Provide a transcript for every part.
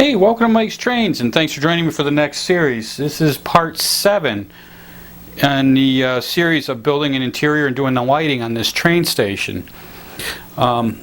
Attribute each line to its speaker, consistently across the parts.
Speaker 1: Hey, welcome to Mike's Trains, and thanks for joining me for the next series. This is part 7 in the series of building an interior and doing the lighting on this train station. To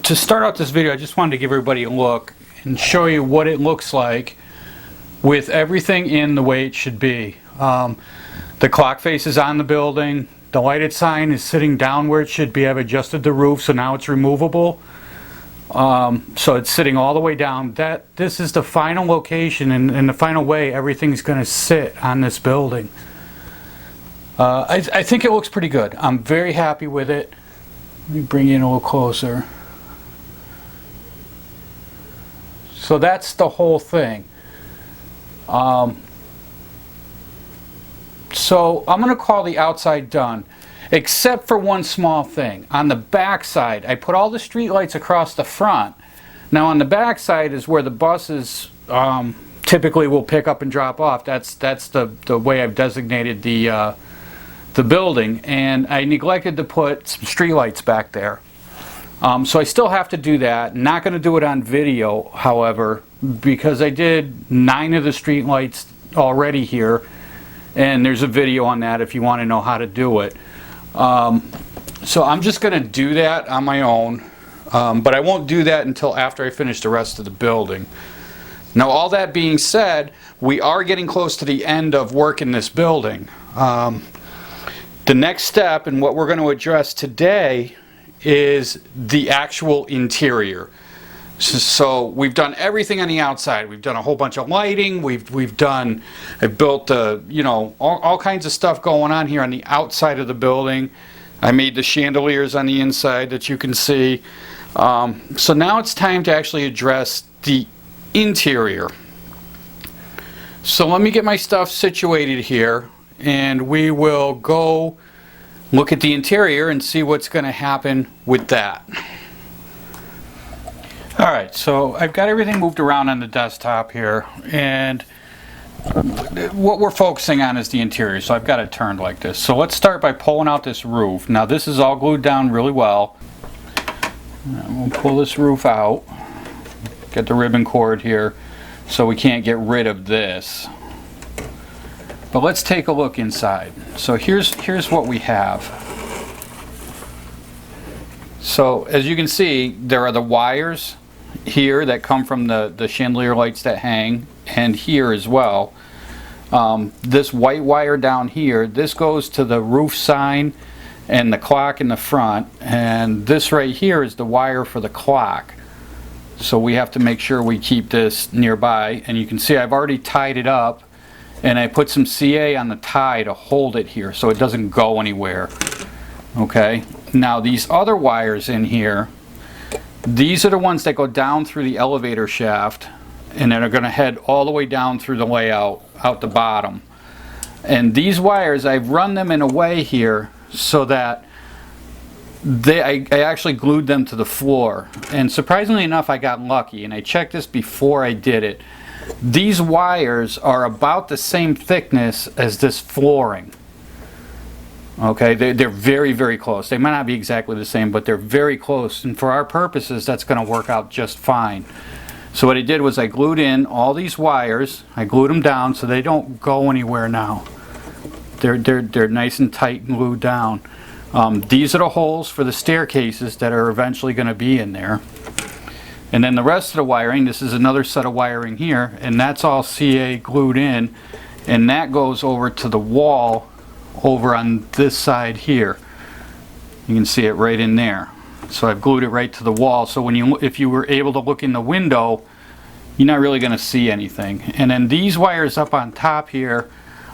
Speaker 1: start out this video, I just wanted to give everybody a look and show you what it looks like with everything in the way it should be. The clock face is on the building. The lighted sign is sitting down where it should be. I've adjusted the roof, so now it's removable. So it's sitting all the way down. This is the final location and the final way everything's going to sit on this building. I think it looks pretty good. I'm very happy with it. Let me bring you in a little closer. So that's the whole thing. So I'm going to call the outside done, except for one small thing. On the back side, I put all the street lights across the front. Now on the back side is where the buses typically will pick up and drop off. That's the way I've designated the building, and I neglected to put some street lights back there. So I still have to do that. Not going to do it on video, however, because I did 9 of the street lights already here, and there's a video on that if you want to know how to do it. So I'm just going to do that on my own, but I won't do that until after I finish the rest of the building. Now, all that being said, we are getting close to the end of work in this building. The next step and what we're going to address today is the actual interior. So we've done everything on the outside. We've done a whole bunch of lighting. I built all kinds of stuff going on here on the outside of the building. I made the chandeliers on the inside that you can see. So now it's time to actually address the interior. So let me get my stuff situated here, and we will go look at the interior and see what's going to happen with that. Alright, so I've got everything moved around on the desktop here, and what we're focusing on is the interior, so I've got it turned like this. So let's start by pulling out this roof. Now this is all glued down really well. We'll pull this roof out, get the ribbon cord here, so we can't get rid of this. But let's take a look inside. So here's what we have. So as you can see, there are the wires here that come from the chandelier lights that hang, and here as well. This white wire down here, this goes to the roof sign and the clock in the front, and this right here is the wire for the clock. So we have to make sure we keep this nearby, and you can see I've already tied it up, and I put some CA on the tie to hold it here so it doesn't go anywhere. Okay, now these other wires in here, these are the ones that go down through the elevator shaft, and then are going to head all the way down through the layout out the bottom. And these wires, I've run them in a way here so that I actually glued them to the floor. And surprisingly enough, I got lucky, and I checked this before I did it. These wires are about the same thickness as this flooring. Okay, they're very, very close. They might not be exactly the same, but they're very close, and for our purposes that's going to work out just fine. So what I did was I glued in all these wires. I glued them down so they don't go anywhere now. They're nice and tight and glued down. These are the holes for the staircases that are eventually going to be in there. And then the rest of the wiring, this is another set of wiring here, and that's all CA glued in, and that goes over to the wall over on this side here. You can see it right in there. So I've glued it right to the wall, so if you were able to look in the window, you're not really going to see anything. And then these wires up on top here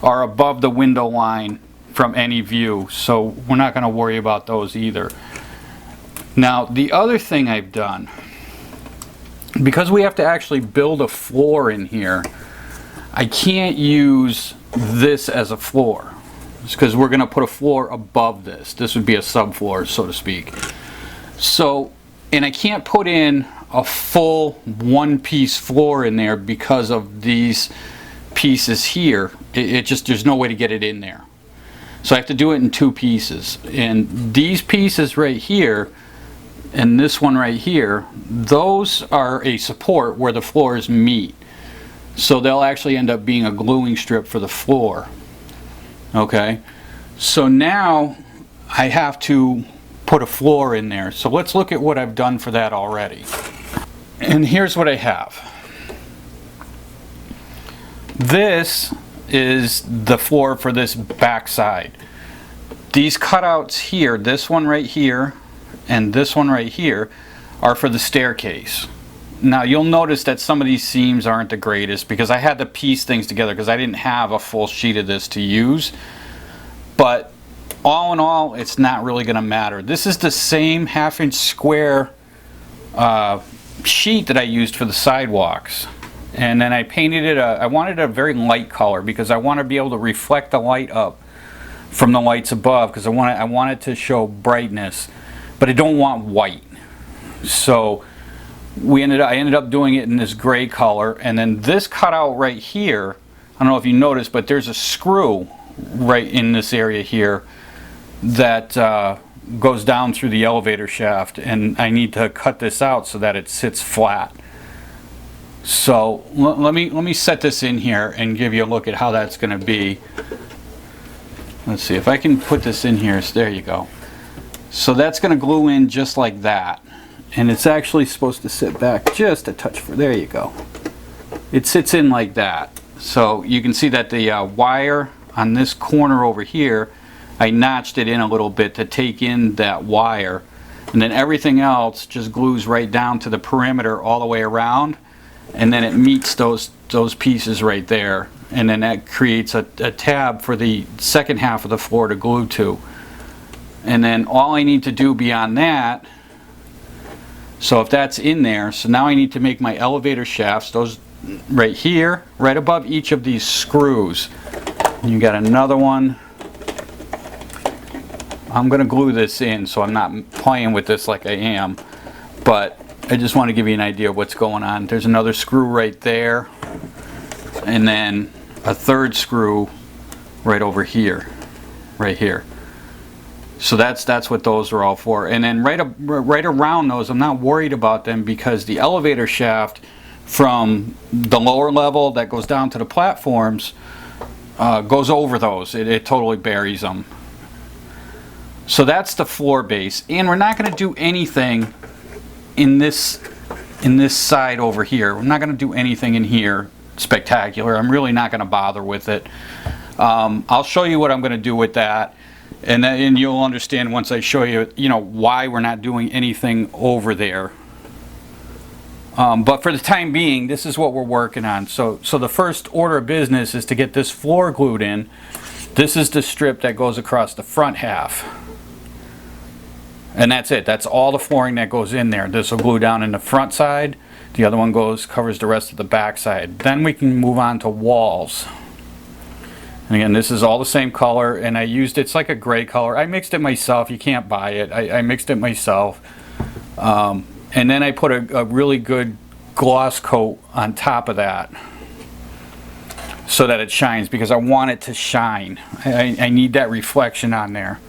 Speaker 1: are above the window line from any view, so we're not going to worry about those either. Now the other thing I've done, because we have to actually build a floor in here, I can't use this as a floor. It's because we're going to put a floor above this. This would be a subfloor, so to speak. So, and I can't put in a full one-piece floor in there because of these pieces here. There's no way to get it in there. So I have to do it in 2 pieces. And these pieces right here, and this one right here, those are a support where the floors meet. So they'll actually end up being a gluing strip for the floor. Okay, so now I have to put a floor in there. So let's look at what I've done for that already. And here's what I have. This is the floor for this back side. These cutouts here, this one right here and this one right here, are for the staircase. Now you'll notice that some of these seams aren't the greatest because I had to piece things together because I didn't have a full sheet of this to use. But all in all, it's not really going to matter. This is the same 1/2 inch square sheet that I used for the sidewalks. And then I painted it, I wanted a very light color because I want to be able to reflect the light up from the lights above because I want it to show brightness, but I don't want white. So I ended up doing it in this gray color. And then this cutout right here, I don't know if you noticed, but there's a screw right in this area here that goes down through the elevator shaft, and I need to cut this out so that it sits flat. So let me set this in here and give you a look at how that's going to be. Let's see if I can put this in here. So there you go. So that's going to glue in just like that, and it's actually supposed to sit back just a touch further. There you go. It sits in like that. So you can see that the wire on this corner over here, I notched it in a little bit to take in that wire, and then everything else just glues right down to the perimeter all the way around, and then it meets those pieces right there, and then that creates a tab for the second half of the floor to glue to. And then all I need to do beyond that, so if that's in there, so now I need to make my elevator shafts, those right here, right above each of these screws. And you got another one. I'm going to glue this in, so I'm not playing with this like I am, but I just want to give you an idea of what's going on. There's another screw right there, and then a third screw right over here, right here. So that's what those are all for. And then right around those, I'm not worried about them because the elevator shaft from the lower level that goes down to the platforms goes over those. It totally buries them. So that's the floor base, and we're not going to do anything in this side over here. We're not going to do anything in here spectacular. I'm really not going to bother with it. I'll show you what I'm going to do with that, and you'll understand once I show you, why we're not doing anything over there. But for the time being, this is what we're working on. So the first order of business is to get this floor glued in. This is the strip that goes across the front half. And that's it. That's all the flooring that goes in there. This will glue down in the front side. The other one covers the rest of the back side. Then we can move on to walls. And again, this is all the same color, and I used, it's like a gray color. I mixed it myself. You can't buy it. I mixed it myself. And then I put a really good gloss coat on top of that so that it shines, because I want it to shine. I need that reflection on there.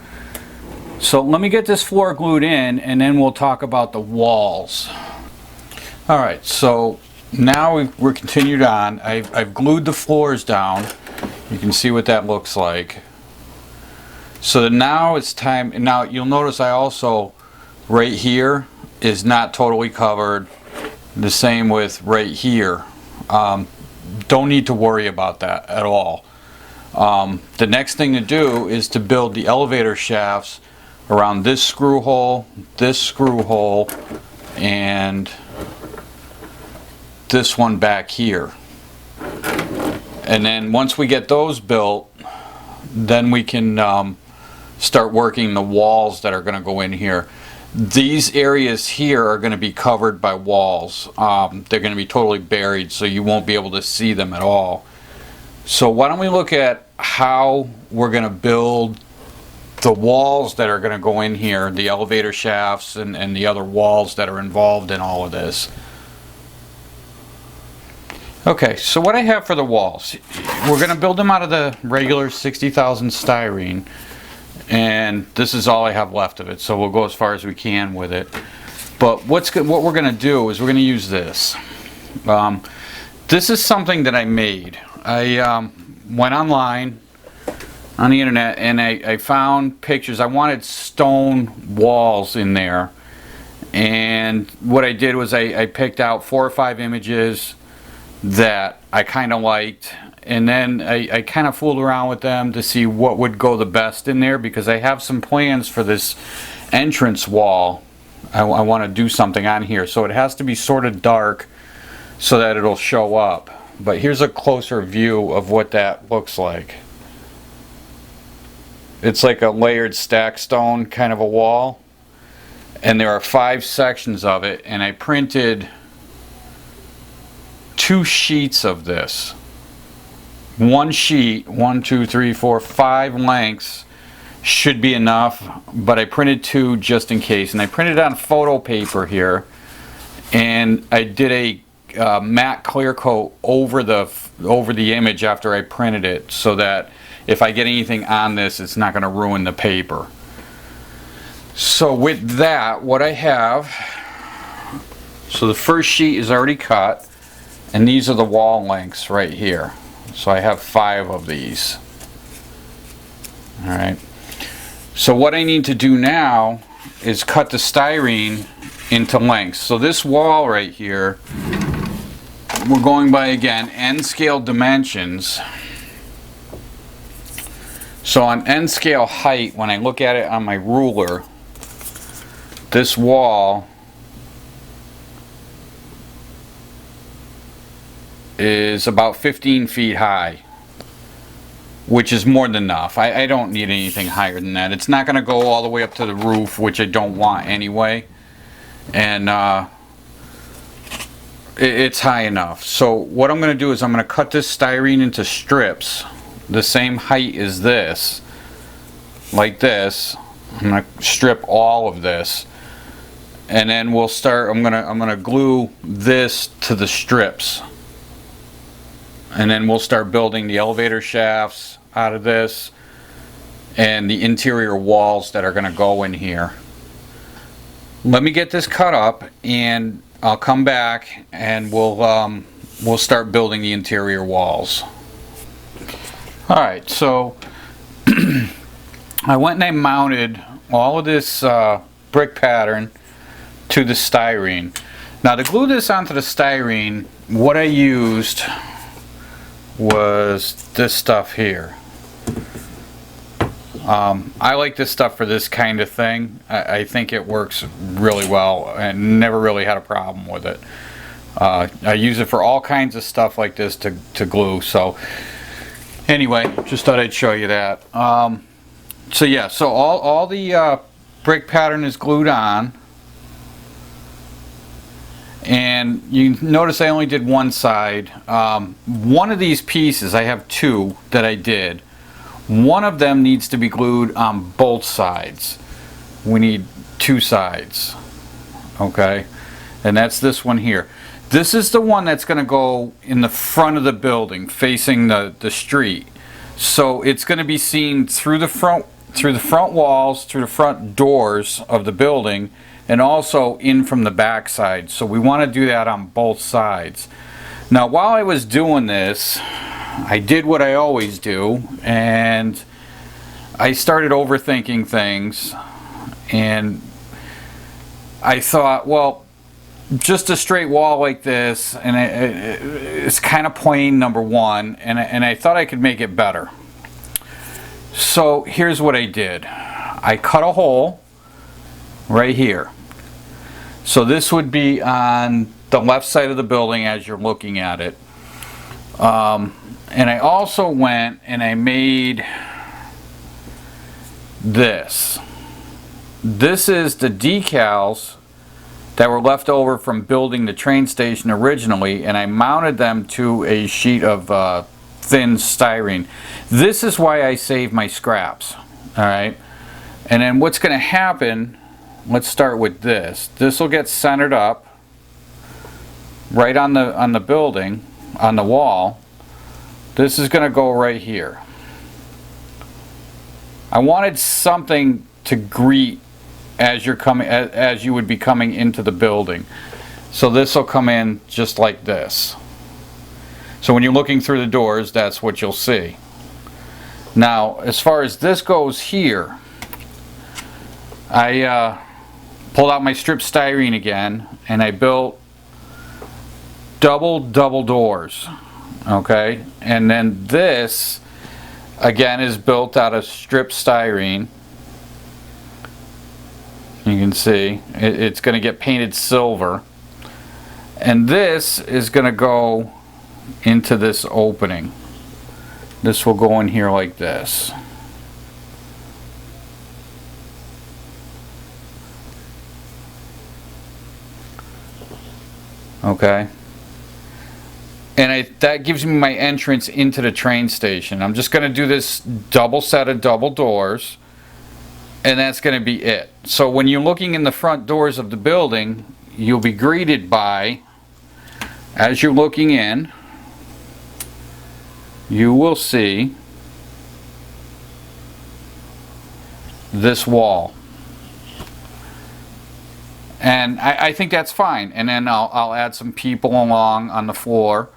Speaker 1: So let me get this floor glued in, and then we'll talk about the walls. Alright, so now we're continued on. I've glued the floors down. You can see what that looks like. So now it's time. Now you'll notice I also, right here is not totally covered. The same with right here. Don't need to worry about that at all. The next thing to do is to build the elevator shafts around this screw hole, and this one back here. And then once we get those built, then we can start working the walls that are going to go in here. These areas here are going to be covered by walls. They're going to be totally buried, so you won't be able to see them at all. So why don't we look at how we're going to build the walls that are going to go in here, the elevator shafts and the other walls that are involved in all of this. Okay, so what I have for the walls, we're going to build them out of the regular 60,000 styrene, and this is all I have left of it, so we'll go as far as we can with it. But what we're going to do is we're going to use this. This is something that I made. I went online on the internet and I found pictures. I wanted stone walls in there, and what I did was I picked out 4 or 5 images that I kind of liked, and then I kind of fooled around with them to see what would go the best in there, because I have some plans for this entrance wall. I want to do something on here, so it has to be sort of dark so that it'll show up. But here's a closer view of what that looks like. It's like a layered stack stone kind of a wall, and there are 5 sections of it, and I printed 2 sheets of this. One sheet, 1, 2, 3, 4, 5 lengths should be enough, but I printed 2 just in case, and I printed on photo paper here, and I did a matte clear coat over the image after I printed it, so that if I get anything on this, it's not going to ruin the paper. So with that, what I have, so the first sheet is already cut, and these are the wall lengths right here. So I have 5 of these. Alright. So what I need to do now is cut the styrene into lengths. So this wall right here, we're going by, again, N scale dimensions. So on N scale height, when I look at it on my ruler, this wall is about 15 feet high, which is more than enough. I don't need anything higher than that. It's not going to go all the way up to the roof, which I don't want anyway, and it's high enough. So what I'm going to do is I'm going to cut this styrene into strips the same height as this, like this. I'm going to strip all of this, and then we'll start. I'm going to glue this to the strips, and then we'll start building the elevator shafts out of this and the interior walls that are going to go in here. Let me get this cut up, and I'll come back and we'll start building the interior walls. Alright, so I went and I mounted all of this brick pattern to the styrene. Now, to glue this onto the styrene, what I used was this stuff here. I like this stuff for this kind of thing. I think it works really well and never really had a problem with it. I use it for all kinds of stuff like this to glue. So anyway, just thought I'd show you that. So yeah, so all the brick pattern is glued on. And you notice I only did one side. One of these pieces, I have 2 that I did. One of them needs to be glued on both sides. We need 2 sides. Okay? And that's this one here. This is the one that's going to go in the front of the building, facing the street. So it's going to be seen through the front walls, through the front doors of the building, and also in from the back side. So we want to do that on both sides. Now, while I was doing this, I did what I always do, and I started overthinking things, and I thought, well, just a straight wall like this, and it's kind of plain, number one, and I thought I could make it better. So here's what I did. I cut a hole right here. So this would be on the left side of the building as you're looking at it. And I also went and I made this. This is the decals that were left over from building the train station originally, and I mounted them to a sheet of thin styrene. This is why I save my scraps. Alright? And then what's going to happen, let's start with this. This will get centered up right on the building, on the wall. This is going to go right here. I wanted something to greet as you're coming, as you would be coming into the building. So this will come in just like this. So when you're looking through the doors, that's what you'll see. Now, as far as this goes here, I pulled out my strip styrene again, and I built double doors, okay? And then this, again, is built out of strip styrene. You can see it's going to get painted silver. And this is going to go into this opening. This will go in here like this. Okay. And that gives me my entrance into the train station. I'm just going to do this double set of double doors, and that's going to be it. So when you're looking in the front doors of the building, you'll be greeted by, as you're looking in, you will see this wall. And I think that's fine. And then I'll add some people along on the floor,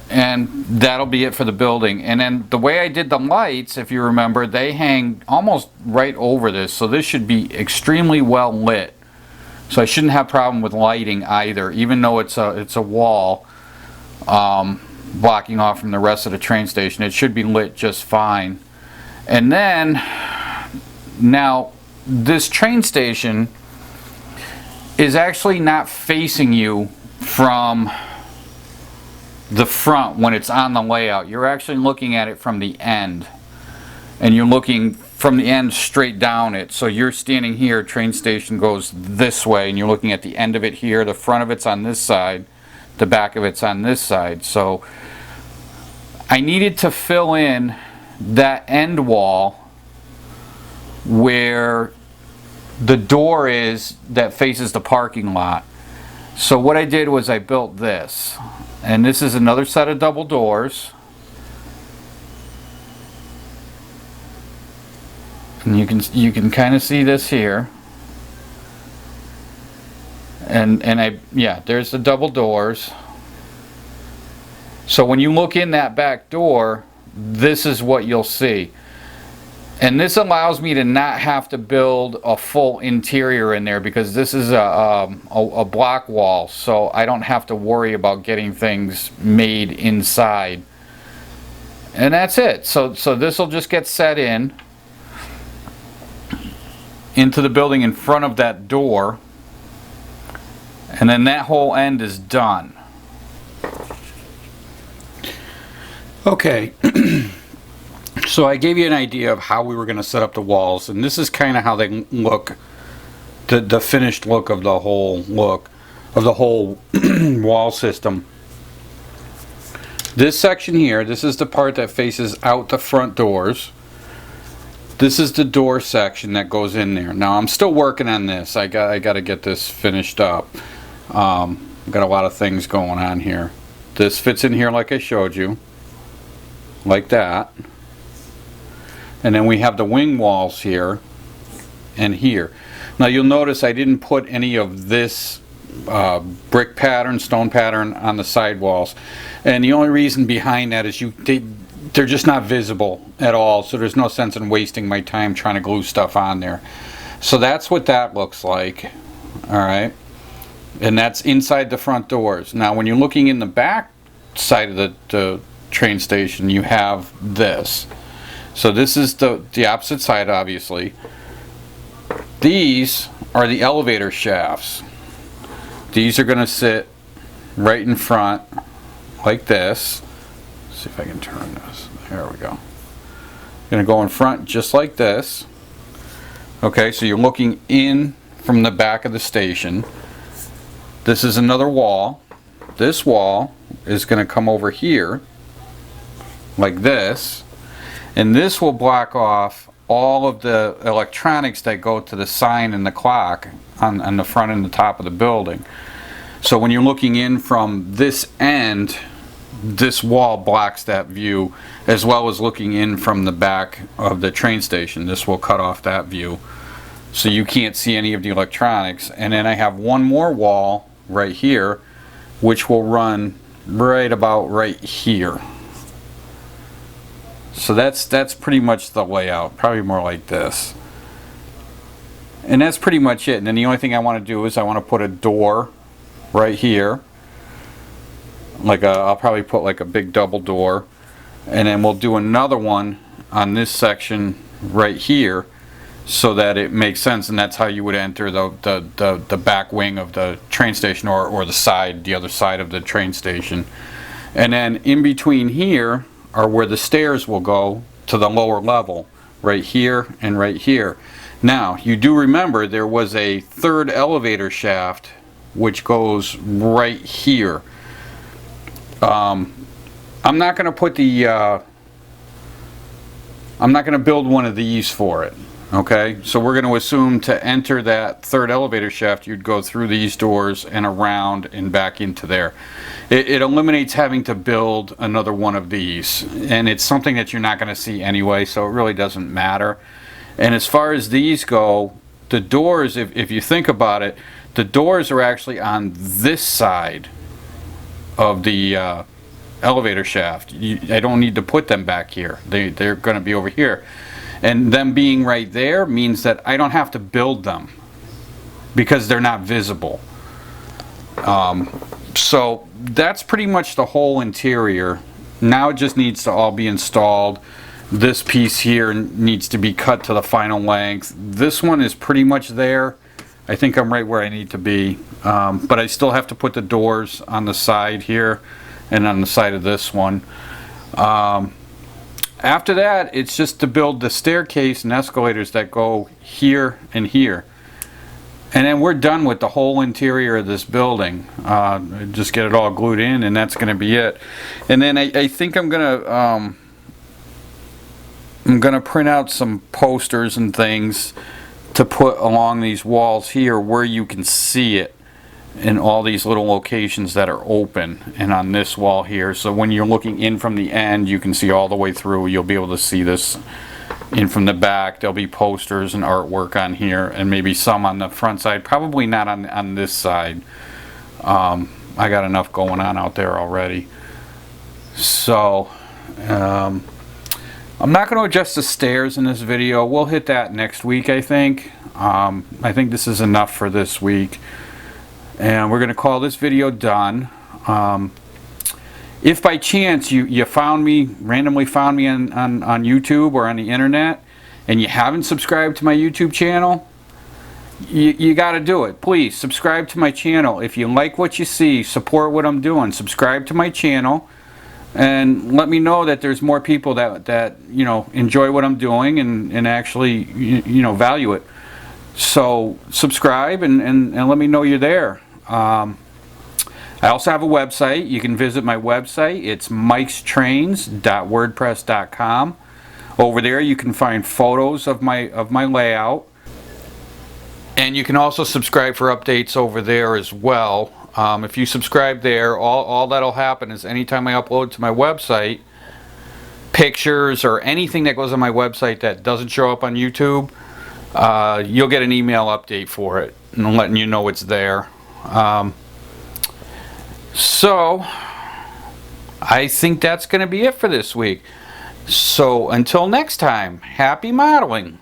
Speaker 1: and that'll be it for the building. And then the way I did the lights, if you remember, they hang almost right over this, so this should be extremely well lit. So I shouldn't have a problem with lighting either, even though it's a wall blocking off from the rest of the train station. It should be lit just fine. And then, now, this train station is actually not facing you from the front when it's on the layout. You're actually looking at it from the end, and you're looking from the end straight down it. So you're standing here, train station goes this way, and you're looking at the end of it here. The front of it's on this side, the back of it's on this side. So I needed to fill in that end wall where the door is that faces the parking lot. So what I did was I built this, and this is another set of double doors, and you can kind of see this here, and there's the double doors. So when you look in that back door, this is what you'll see. And this allows me to not have to build a full interior in there, because this is a block wall, so I don't have to worry about getting things made inside. And that's it. So this will just get set in into the building in front of that door, and then that whole end is done. Okay. So I gave you an idea of how we were going to set up the walls, and this is kind of how they look, the finished look of the whole wall system. This section here, this is the part that faces out the front doors. This is the door section that goes in there. Now I'm still working on this. I got to get this finished up. Got a lot of things going on here. This fits in here like I showed you, like that. And then we have the wing walls here and here. Now you'll notice I didn't put any of this brick pattern, stone pattern on the side walls. And the only reason behind that is they're just not visible at all, so there's no sense in wasting my time trying to glue stuff on there. So that's what that looks like. Alright. And that's inside the front doors. Now when you're looking in the back side of the train station, you have this. So this is the opposite side, obviously. These are the elevator shafts. These are going to sit right in front like this. Let's see if I can turn this. There we go. Going to go in front just like this. Okay, so you're looking in from the back of the station. This is another wall. This wall is going to come over here like this. And this will block off all of the electronics that go to the sign and the clock on the front and the top of the building. So when you're looking in from this end, this wall blocks that view, as well as looking in from the back of the train station. This will cut off that view. so you can't see any of the electronics. And then I have one more wall right here, which will run right about right here. So that's pretty much the layout, probably more like this. And that's pretty much it. And then the only thing I want to do is I want to put a door right here. I'll probably put like a big double door. And then we'll do another one on this section right here, so that it makes sense, and that's how you would enter the back wing of the train station, or the other side of the train station. And then in between here are where the stairs will go to the lower level, right here and right here. Now, you do remember there was a third elevator shaft which goes right here. I'm not going to put I'm not going to build one of these for it. Okay, so we're going to assume to enter that third elevator shaft, you'd go through these doors and around and back into there. It eliminates having to build another one of these, and it's something that you're not going to see anyway, so it really doesn't matter. And as far as these go, the doors, if you think about it, the doors are actually on this side of the elevator shaft. I don't need to put them back here. They're going to be over here. And them being right there means that I don't have to build them because they're not visible. So that's pretty much the whole interior. Now it just needs to all be installed. This piece here needs to be cut to the final length. This one is pretty much there. I think I'm right where I need to be. But I still have to put the doors on the side here and on the side of this one. After that, it's just to build the staircase and escalators that go here and here. And then we're done with the whole interior of this building. Just get it all glued in, and that's going to be it. And then I think I'm gonna print out some posters and things to put along these walls here where you can see it in all these little locations that are open, and on this wall here, so when you're looking in from the end you can see all the way through. You'll be able to see this in from the back. There'll be posters and artwork on here, and maybe some on the front side, probably not on this side. I got enough going on out there already. So I'm not going to adjust the stairs in this video. We'll hit that next week, I think. I think this is enough for this week. And we're going to call this video done. If by chance you randomly found me on YouTube or on the internet, and you haven't subscribed to my YouTube channel, you got to do it. Please subscribe to my channel. If you like what you see, support what I'm doing, subscribe to my channel, and let me know that there's more people that enjoy what I'm doing and actually value it. So subscribe and let me know you're there. I also have a website. You can visit my website. It's mikestrains.wordpress.com. Over there you can find photos of my layout, and you can also subscribe for updates over there as well. If you subscribe there, all that'll happen is anytime I upload to my website pictures or anything that goes on my website that doesn't show up on YouTube, you'll get an email update for it and letting you know it's there. So I think that's going to be it for this week. So until next time, happy modeling.